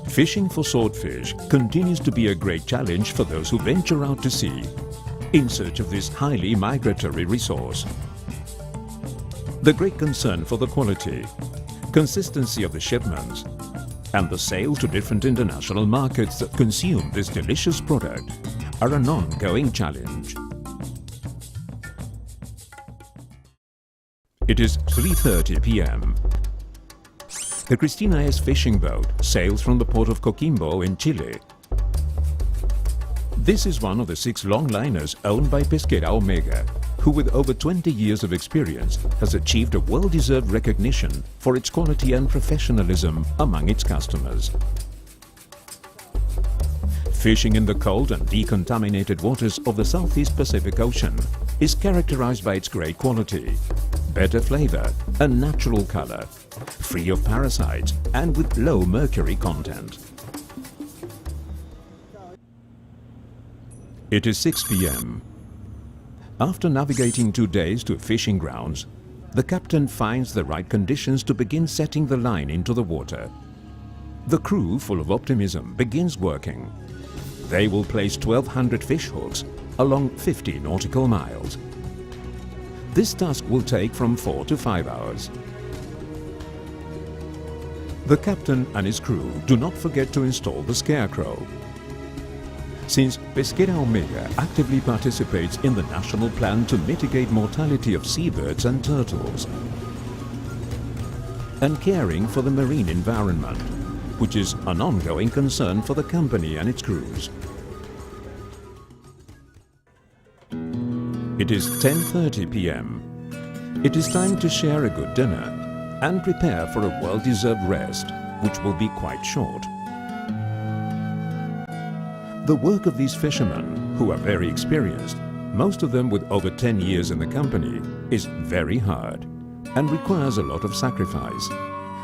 Fishing for swordfish continues to be a great challenge for those who venture out to sea in search of this highly migratory resource. The great concern for the quality, consistency of the shipments, and the sale to different international markets that consume this delicious product are an ongoing challenge. It is 3:30 p.m. The Cristina S fishing boat sails from the port of Coquimbo in Chile. This is one of the 6 longliners owned by Pesquera Omega, who with over 20 years of experience has achieved a well-deserved recognition for its quality and professionalism among its customers. Fishing in the cold and decontaminated waters of the Southeast Pacific Ocean is characterized by its great quality, better flavor and natural color, free of parasites and with low mercury content. It is 6 p.m. After navigating 2 days to fishing grounds, the captain finds the right conditions to begin setting the line into the water. The crew, full of optimism, begins working. They will place 1,200 fish hooks along 50 nautical miles. This task will take from 4 to 5 hours. The captain and his crew do not forget to install the scarecrow. Since Pesquera Omega actively participates in the national plan to mitigate mortality of seabirds and turtles, and caring for the marine environment, which is an ongoing concern for the company and its crews. It is 10:30 p.m. It is time to share a good dinner and prepare for a well-deserved rest, which will be quite short. The work of these fishermen, who are very experienced, most of them with over 10 years in the company, is very hard and requires a lot of sacrifice.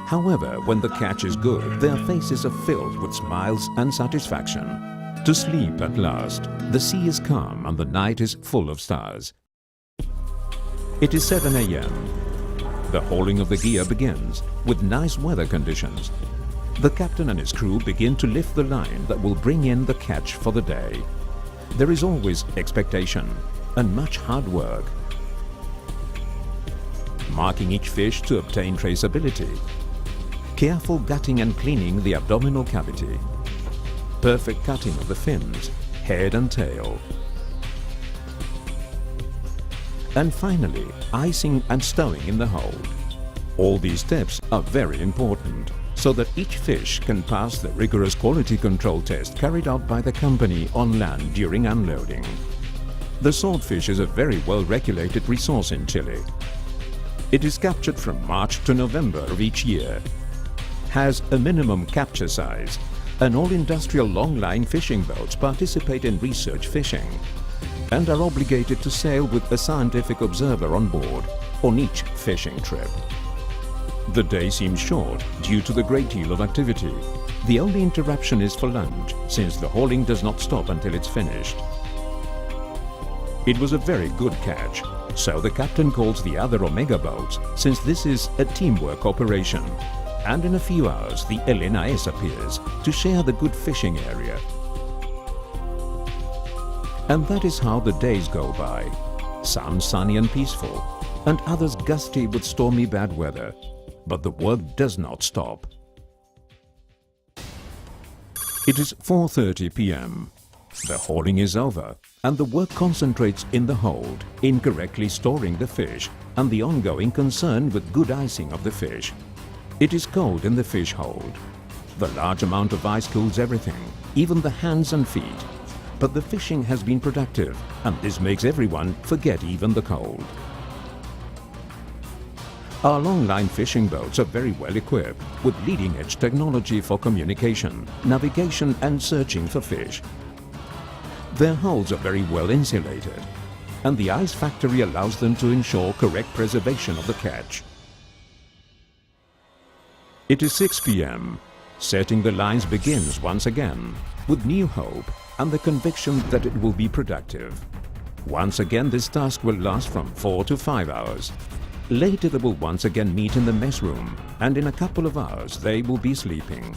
However, when the catch is good, their faces are filled with smiles and satisfaction. To sleep at last, the sea is calm and the night is full of stars. It is 7 a.m. The hauling of the gear begins with nice weather conditions. The captain and his crew begin to lift the line that will bring in the catch for the day. There is always expectation and much hard work. Marking each fish to obtain traceability. Careful gutting and cleaning the abdominal cavity. Perfect cutting of the fins, head and tail. And finally, icing and stowing in the hold. All these steps are very important, so that each fish can pass the rigorous quality control test carried out by the company on land during unloading. The swordfish is a very well-regulated resource in Chile. It is captured from March to November of each year, has a minimum capture size, and all industrial long-line fishing boats participate in research fishing and are obligated to sail with a scientific observer on board on each fishing trip. The day seems short due to the great deal of activity. The only interruption is for lunch, since the hauling does not stop until it's finished. It was a very good catch, so the captain calls the other Omega boats, since this is a teamwork operation. And in a few hours, the Elena S appears to share the good fishing area. And that is how the days go by. Some sunny and peaceful, and others gusty with stormy bad weather. But the work does not stop. It is 4:30 p.m. The hauling is over and the work concentrates in the hold, in correctly storing the fish and the ongoing concern with good icing of the fish. It is cold in the fish hold. The large amount of ice cools everything, even the hands and feet. But the fishing has been productive and this makes everyone forget even the cold. Our long-line fishing boats are very well equipped with leading-edge technology for communication, navigation and searching for fish. Their hulls are very well insulated, and the ice factory allows them to ensure correct preservation of the catch. It is 6 p.m. Setting the lines begins once again, with new hope and the conviction that it will be productive. Once again, this task will last from 4 to 5 hours. Later they will once again meet in the mess room, and in a couple of hours they will be sleeping.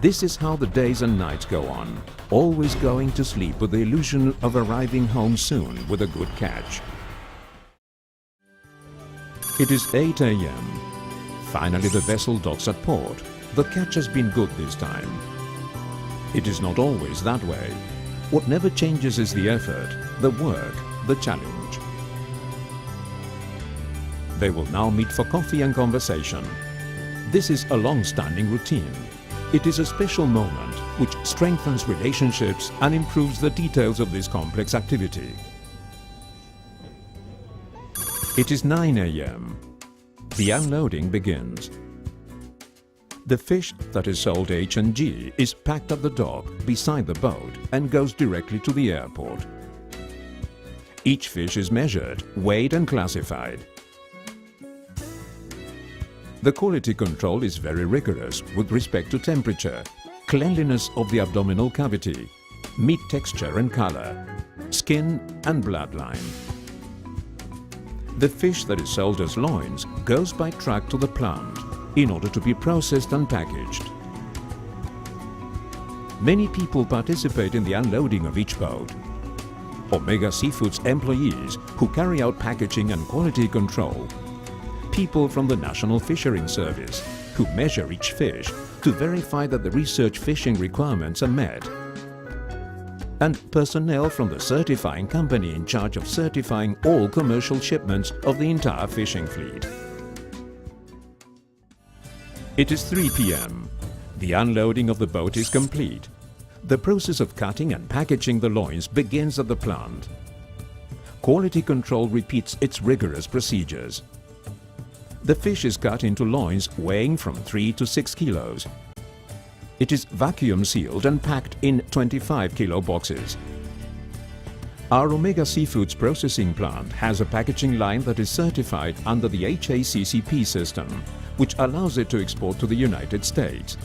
This is how the days and nights go on, always going to sleep with the illusion of arriving home soon with a good catch. It is 8 a.m. Finally the vessel docks at port. The catch has been good this time. It is not always that way. What never changes is the effort, the work, the challenge. They will now meet for coffee and conversation. This is a long-standing routine. It is a special moment which strengthens relationships and improves the details of this complex activity. It is 9 a.m. The unloading begins. The fish that is sold H&G is packed at the dock beside the boat and goes directly to the airport. Each fish is measured, weighed and classified. The quality control is very rigorous with respect to temperature, cleanliness of the abdominal cavity, meat texture and color, skin and bloodline. The fish that is sold as loins goes by truck to the plant in order to be processed and packaged. Many people participate in the unloading of each boat. Omega Seafood's employees who carry out packaging and quality control, people from the National Fisheries Service who measure each fish to verify that the research fishing requirements are met, and personnel from the certifying company in charge of certifying all commercial shipments of the entire fishing fleet. It is 3 p.m. The unloading of the boat is complete. The process of cutting and packaging the loins begins at the plant. Quality control repeats its rigorous procedures. The fish is cut into loins weighing from 3 to 6 kilos. It is vacuum sealed and packed in 25 kilo boxes. Our Omega Seafood's processing plant has a packaging line that is certified under the HACCP system, which allows it to export to the United States.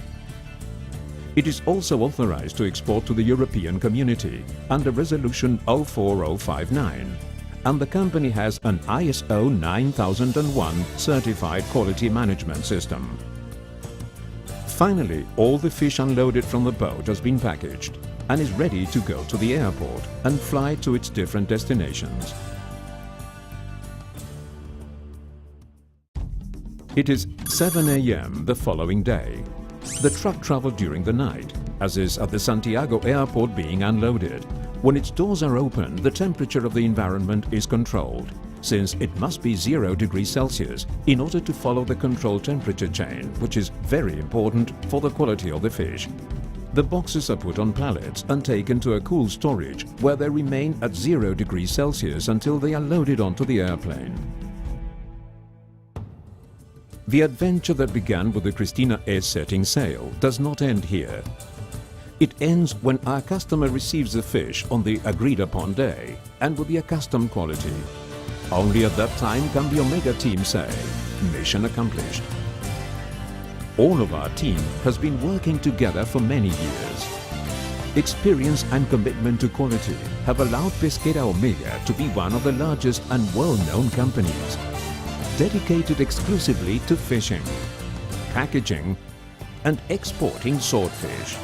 It is also authorized to export to the European Community under Resolution 04059, and the company has an ISO 9001 certified quality management system. Finally, all the fish unloaded from the boat has been packaged and is ready to go to the airport and fly to its different destinations. It is 7 a.m. the following day. The truck traveled during the night, as is at the Santiago airport being unloaded. When its doors are open, the temperature of the environment is controlled, since it must be 0 degrees Celsius in order to follow the controlled temperature chain, which is very important for the quality of the fish. The boxes are put on pallets and taken to a cool storage, where they remain at 0 degrees Celsius until they are loaded onto the airplane. The adventure that began with the Christina S setting sail does not end here. It ends when our customer receives the fish on the agreed-upon day and with the accustomed quality. Only at that time can the Omega team say, mission accomplished. All of our team has been working together for many years. Experience and commitment to quality have allowed Pesquera Omega to be one of the largest and well-known companies, dedicated exclusively to fishing, packaging and exporting swordfish.